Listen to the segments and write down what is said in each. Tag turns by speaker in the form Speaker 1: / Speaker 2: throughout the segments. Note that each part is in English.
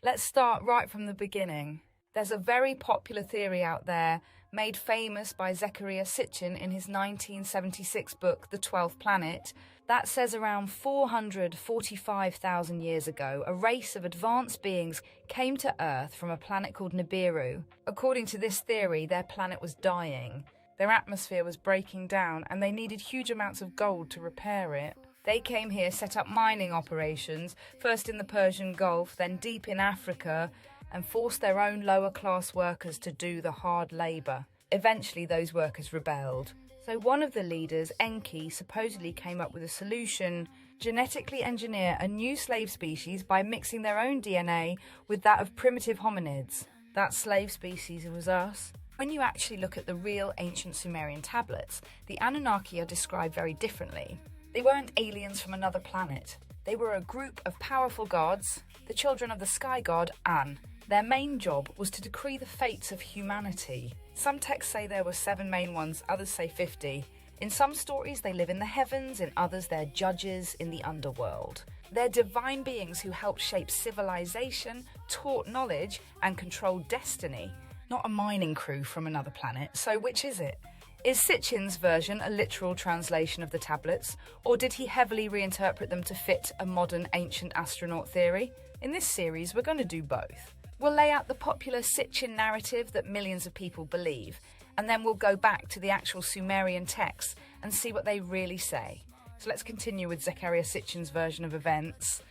Speaker 1: Let's start right from the beginning. There's a very popular theory out there, made famous by Zecharia Sitchin in his 1976 book, The 12th Planet, that says around 445,000 years ago, a race of advanced beings came to Earth from a planet called Nibiru. According to this theory, their planet was dying. Their atmosphere was breaking down, and they needed huge amounts of gold to repair it. They came here, set up mining operations, first in the Persian Gulf, then deep in Africa, and forced their own lower-class workers to do the hard labour. Eventually, those workers rebelled. So one of the leaders, Enki, supposedly came up with a solution: genetically engineer a new slave species by mixing their own DNA with that of primitive hominids. That slave species was us. When you actually look at the real ancient Sumerian tablets, the Anunnaki are described very differently. They weren't aliens from another planet. They were a group of powerful gods, the children of the sky god An. Their main job was to decree the fates of humanity. Some texts say there were 7 main ones, others say 50. In some stories they live in the heavens, in others they're judges in the underworld. They're divine beings who helped shape civilization, taught knowledge, and controlled destiny. Not a mining crew from another planet, so which is it? Is Sitchin's version a literal translation of the tablets, or did he heavily reinterpret them to fit a modern ancient astronaut theory? In this series, we're going to do both. We'll lay out the popular Sitchin narrative that millions of people believe, and then we'll go back to the actual Sumerian texts and see what they really say. So let's continue with Zecharia Sitchin's version of events.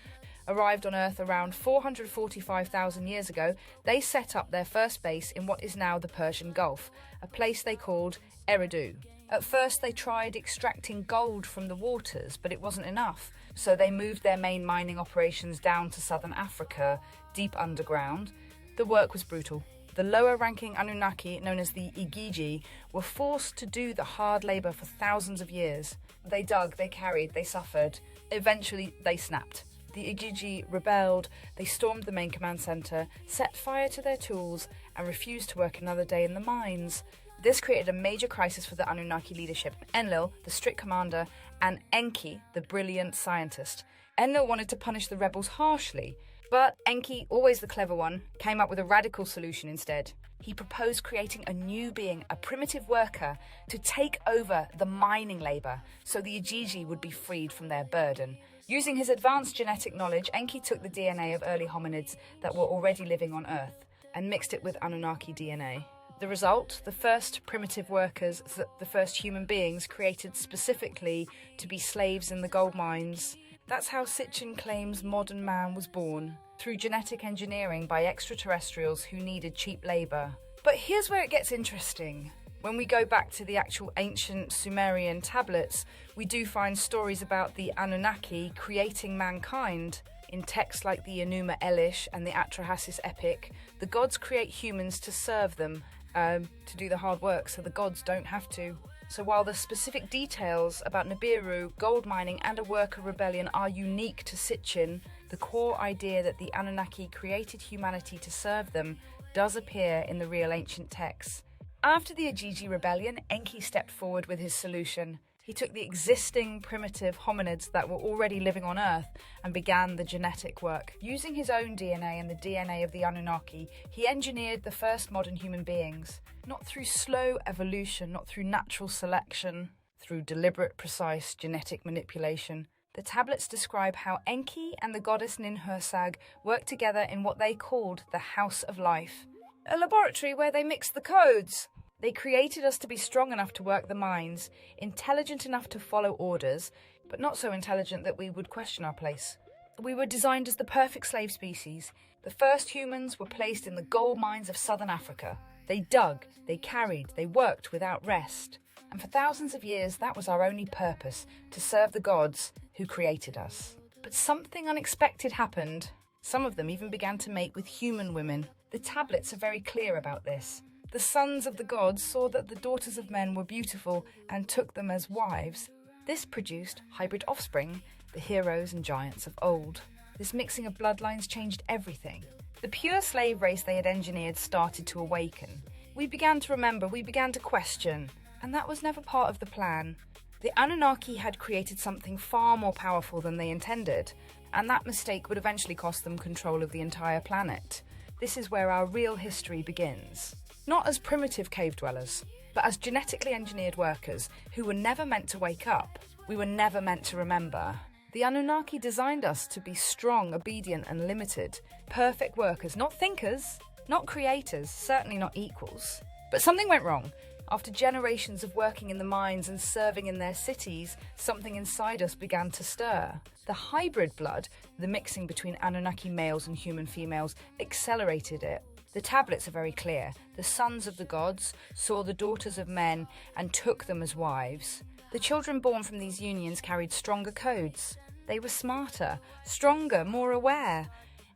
Speaker 1: Arrived on Earth around 445,000 years ago, they set up their first base in what is now the Persian Gulf, a place they called Eridu. At first they tried extracting gold from the waters, but it wasn't enough, so they moved their main mining operations down to southern Africa, deep underground. The work was brutal. The lower-ranking Anunnaki, known as the Igigi, were forced to do the hard labour for thousands of years. They dug, they carried, they suffered. Eventually they snapped. The Igigi rebelled, they stormed the main command centre, set fire to their tools, and refused to work another day in the mines. This created a major crisis for the Anunnaki leadership: Enlil, the strict commander, and Enki, the brilliant scientist. Enlil wanted to punish the rebels harshly, but Enki, always the clever one, came up with a radical solution instead. He proposed creating a new being, a primitive worker, to take over the mining labour, so the Igigi would be freed from their burden. Using his advanced genetic knowledge, Enki took the DNA of early hominids that were already living on Earth and mixed it with Anunnaki DNA. The result, the first primitive workers, the first human beings created specifically to be slaves in the gold mines. That's how Sitchin claims modern man was born, through genetic engineering by extraterrestrials who needed cheap labour. But here's where it gets interesting. When we go back to the actual ancient Sumerian tablets, we do find stories about the Anunnaki creating mankind. In texts like the Enuma Elish and the Atrahasis epic, the gods create humans to serve them, to do the hard work so the gods don't have to. So while the specific details about Nibiru, gold mining and a worker rebellion are unique to Sitchin, the core idea that the Anunnaki created humanity to serve them does appear in the real ancient texts. After the Igigi rebellion, Enki stepped forward with his solution. He took the existing primitive hominids that were already living on Earth and began the genetic work. Using his own DNA and the DNA of the Anunnaki, he engineered the first modern human beings. Not through slow evolution, not through natural selection, through deliberate, precise genetic manipulation. The tablets describe how Enki and the goddess Ninhursag worked together in what they called the House of Life, a laboratory where they mixed the codes. They created us to be strong enough to work the mines, intelligent enough to follow orders, but not so intelligent that we would question our place. We were designed as the perfect slave species. The first humans were placed in the gold mines of southern Africa. They dug, they carried, they worked without rest. And for thousands of years, that was our only purpose, to serve the gods who created us. But something unexpected happened. Some of them even began to mate with human women. The tablets are very clear about this. The sons of the gods saw that the daughters of men were beautiful and took them as wives. This produced hybrid offspring, the heroes and giants of old. This mixing of bloodlines changed everything. The pure slave race they had engineered started to awaken. We began to remember, we began to question, and that was never part of the plan. The Anunnaki had created something far more powerful than they intended, and that mistake would eventually cost them control of the entire planet. This is where our real history begins. Not as primitive cave dwellers, but as genetically engineered workers who were never meant to wake up. We were never meant to remember. The Anunnaki designed us to be strong, obedient, and limited. Perfect workers, not thinkers, not creators, certainly not equals. But something went wrong. After generations of working in the mines and serving in their cities, something inside us began to stir. The hybrid blood, the mixing between Anunnaki males and human females, accelerated it. The tablets are very clear. The sons of the gods saw the daughters of men and took them as wives. The children born from these unions carried stronger codes. They were smarter, stronger, more aware.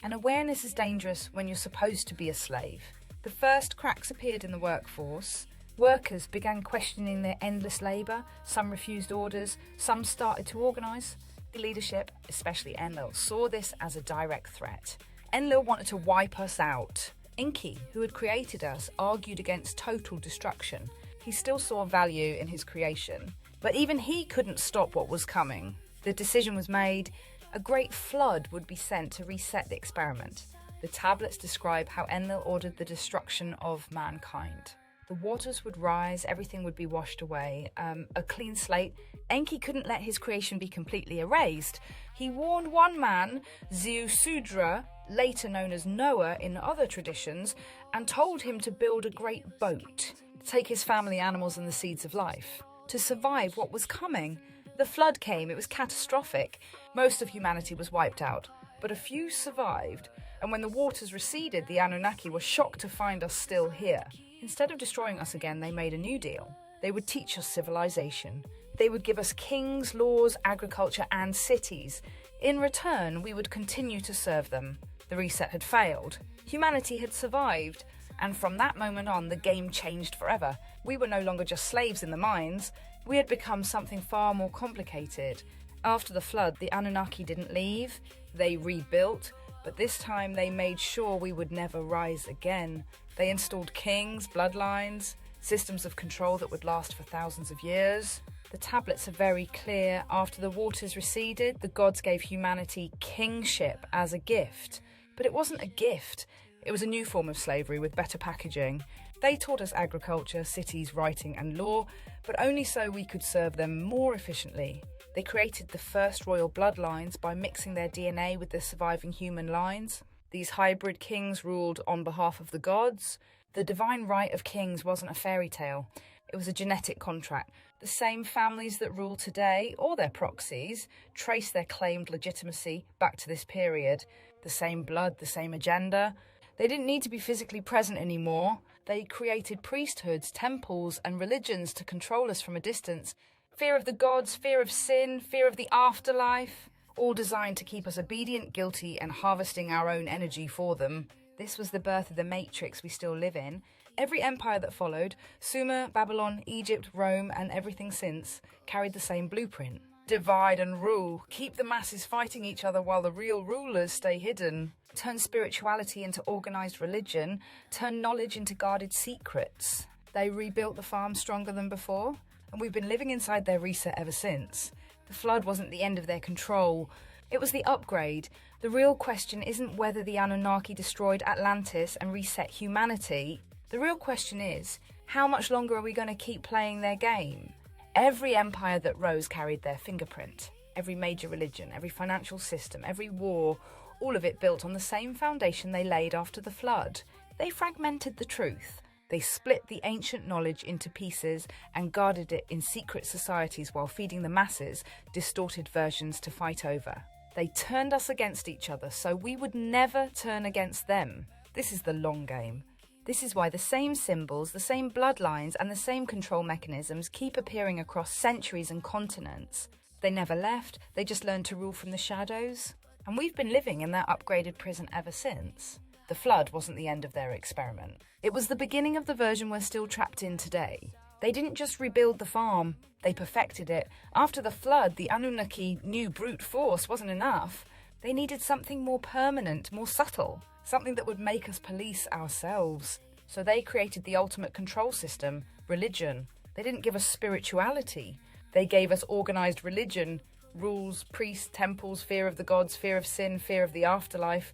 Speaker 1: And awareness is dangerous when you're supposed to be a slave. The first cracks appeared in the workforce. Workers began questioning their endless labour. Some refused orders. Some started to organise. The leadership, especially Enlil, saw this as a direct threat. Enlil wanted to wipe us out. Enki, who had created us, argued against total destruction. He still saw value in his creation. But even he couldn't stop what was coming. The decision was made. A great flood would be sent to reset the experiment. The tablets describe how Enlil ordered the destruction of mankind. The waters would rise, everything would be washed away. A clean slate. Enki couldn't let his creation be completely erased. He warned one man, Ziusudra, later known as Noah in other traditions, and told him to build a great boat, to take his family, animals, and the seeds of life, to survive what was coming. The flood came, it was catastrophic. Most of humanity was wiped out, but a few survived, and when the waters receded, the Anunnaki were shocked to find us still here. Instead of destroying us again, they made a new deal. They would teach us civilization. They would give us kings, laws, agriculture, and cities. In return, we would continue to serve them. The reset had failed. Humanity had survived. And from that moment on, the game changed forever. We were no longer just slaves in the mines. We had become something far more complicated. After the flood, the Anunnaki didn't leave. They rebuilt. But this time, they made sure we would never rise again. They installed kings, bloodlines, systems of control that would last for thousands of years. The tablets are very clear. After the waters receded, the gods gave humanity kingship as a gift. But it wasn't a gift. It was a new form of slavery with better packaging. They taught us agriculture, cities, writing, and law, but only so we could serve them more efficiently. They created the first royal bloodlines by mixing their DNA with the surviving human lines. These hybrid kings ruled on behalf of the gods. The divine right of kings wasn't a fairy tale. It was a genetic contract. The same families that rule today, or their proxies, trace their claimed legitimacy back to this period. The same blood, the same agenda. They didn't need to be physically present anymore. They created priesthoods, temples, and religions to control us from a distance. Fear of the gods, fear of sin, fear of the afterlife, all designed to keep us obedient, guilty, and harvesting our own energy for them. This was the birth of the matrix we still live in. Every empire that followed, Sumer, Babylon, Egypt, Rome, and everything since, carried the same blueprint. Divide and rule. Keep the masses fighting each other while the real rulers stay hidden. Turn spirituality into organised religion. Turn knowledge into guarded secrets. They rebuilt the farm stronger than before, and we've been living inside their reset ever since. The flood wasn't the end of their control. It was the upgrade. The real question isn't whether the Anunnaki destroyed Atlantis and reset humanity. The real question is, how much longer are we going to keep playing their game? Every empire that rose carried their fingerprint. Every major religion, every financial system, every war, all of it built on the same foundation they laid after the flood. They fragmented the truth. They split the ancient knowledge into pieces and guarded it in secret societies while feeding the masses distorted versions to fight over. They turned us against each other so we would never turn against them. This is the long game. This is why the same symbols, the same bloodlines, and the same control mechanisms keep appearing across centuries and continents. They never left, they just learned to rule from the shadows. And we've been living in their upgraded prison ever since. The flood wasn't the end of their experiment. It was the beginning of the version we're still trapped in today. They didn't just rebuild the farm, they perfected it. After the flood, the Anunnaki knew brute force wasn't enough. They needed something more permanent, more subtle, something that would make us police ourselves. So they created the ultimate control system, religion. They didn't give us spirituality. They gave us organised religion, rules, priests, temples, fear of the gods, fear of sin, fear of the afterlife,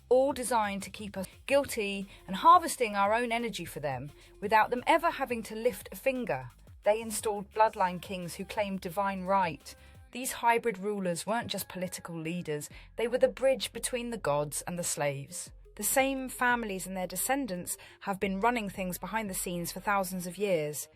Speaker 1: all designed to keep us guilty and harvesting our own energy for them without them ever having to lift a finger. They installed bloodline kings who claimed divine right. These hybrid rulers weren't just political leaders, they were the bridge between the gods and the slaves. The same families and their descendants have been running things behind the scenes for thousands of years.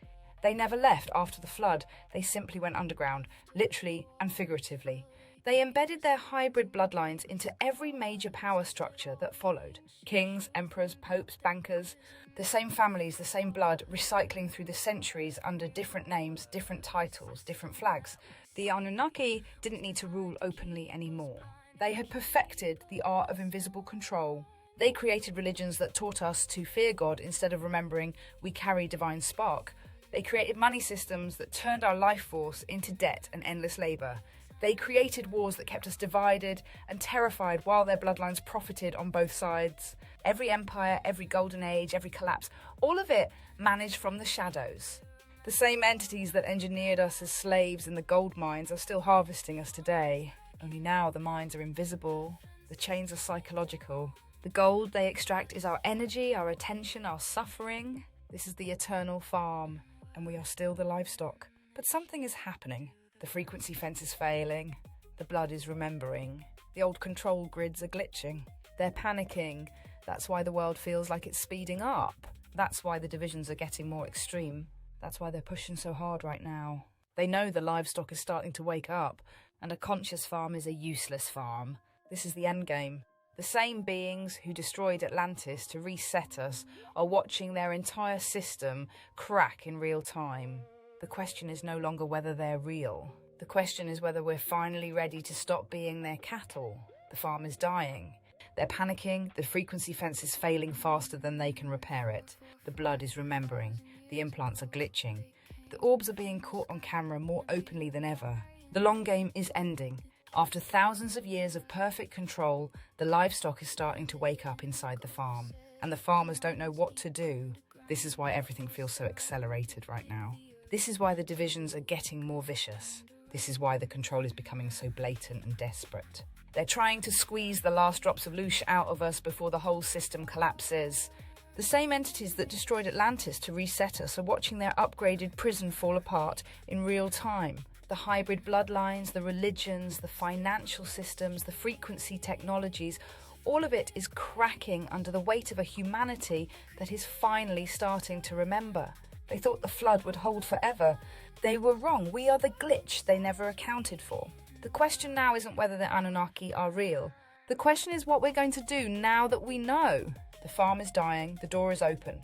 Speaker 1: They never left after the flood, they simply went underground, literally and figuratively. They embedded their hybrid bloodlines into every major power structure that followed. Kings, emperors, popes, bankers, the same families, the same blood, recycling through the centuries under different names, different titles, different flags. The Anunnaki didn't need to rule openly anymore. They had perfected the art of invisible control. They created religions that taught us to fear God instead of remembering we carry divine spark. They created money systems that turned our life force into debt and endless labour. They created wars that kept us divided and terrified while their bloodlines profited on both sides. Every empire, every golden age, every collapse, all of it managed from the shadows. The same entities that engineered us as slaves in the gold mines are still harvesting us today. Only now the mines are invisible, the chains are psychological. The gold they extract is our energy, our attention, our suffering. This is the eternal farm, and we are still the livestock. But something is happening. The frequency fence is failing. The blood is remembering. The old control grids are glitching. They're panicking. That's why the world feels like it's speeding up. That's why the divisions are getting more extreme. That's why they're pushing so hard right now. They know the livestock is starting to wake up, and a conscious farm is a useless farm. This is the endgame. The same beings who destroyed Atlantis to reset us are watching their entire system crack in real time. The question is no longer whether they're real. The question is whether we're finally ready to stop being their cattle. The farm is dying. They're panicking, the frequency fence is failing faster than they can repair it. The blood is remembering, the implants are glitching. The orbs are being caught on camera more openly than ever. The long game is ending. After thousands of years of perfect control, the livestock is starting to wake up inside the farm, and the farmers don't know what to do. This is why everything feels so accelerated right now. This is why the divisions are getting more vicious. This is why the control is becoming so blatant and desperate. They're trying to squeeze the last drops of loosh out of us before the whole system collapses. The same entities that destroyed Atlantis to reset us are watching their upgraded prison fall apart in real time. The hybrid bloodlines, the religions, the financial systems, the frequency technologies, all of it is cracking under the weight of a humanity that is finally starting to remember. They thought the flood would hold forever. They were wrong. We are the glitch they never accounted for. The question now isn't whether the Anunnaki are real. The question is what we're going to do now that we know. The farm is dying, the door is open.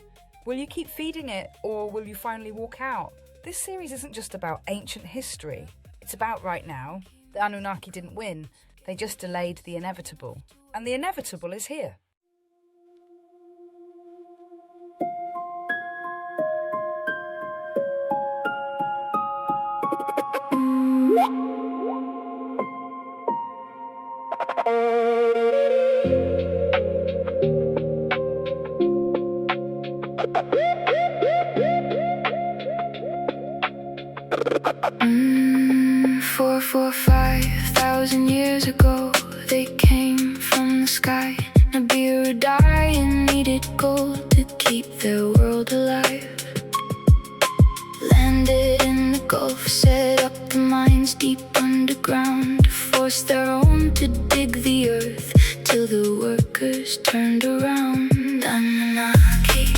Speaker 1: Will you keep feeding it, or will you finally walk out? This series isn't just about ancient history. It's about right now. The Anunnaki didn't win. They just delayed the inevitable. And the inevitable is here.
Speaker 2: Four, 5,000 years ago, they came from the sky. Nibiru died and needed gold to keep their world alive. Landed in the Gulf, set up the mines deep underground to force their own to dig the earth till the workers turned around. Anunnaki,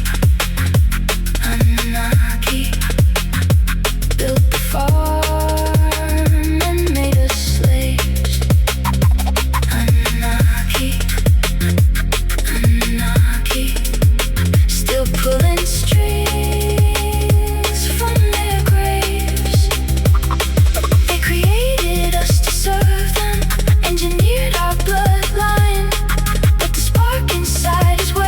Speaker 2: Anunnaki built the farm and made us slaves. Anunnaki, Anunnaki still pulling strings from their graves. They created us to serve them, engineered our bloodline, but the spark inside is where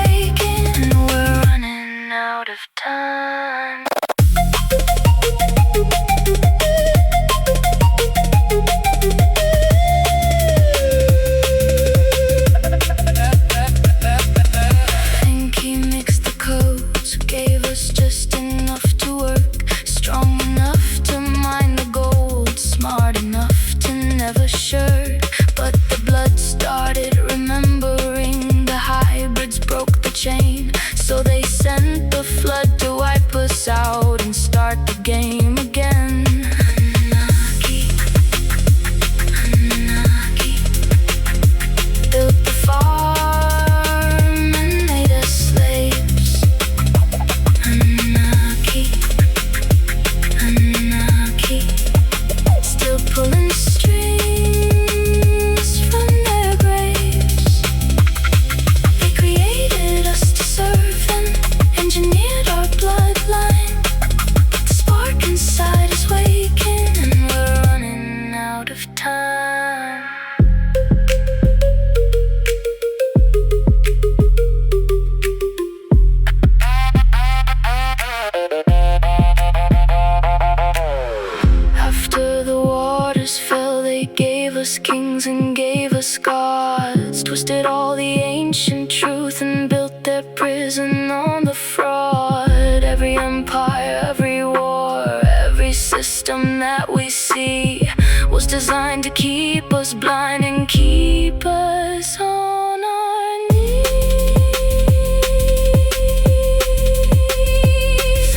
Speaker 2: prison on the fraud. Every empire, every war, every system that we see was designed to keep us blind and keep us on our knees.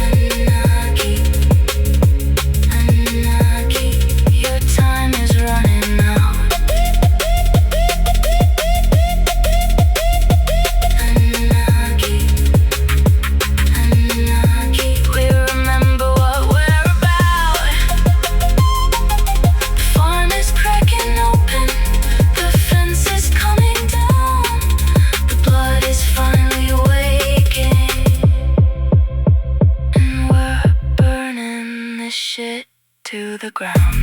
Speaker 2: Anunnaki, Anunnaki, your time is running out. Anunnaki, Anunnaki, we remember what we're about. The farm is cracking open, the fence is coming down, the blood is finally waking, and we're burning this shit to the ground.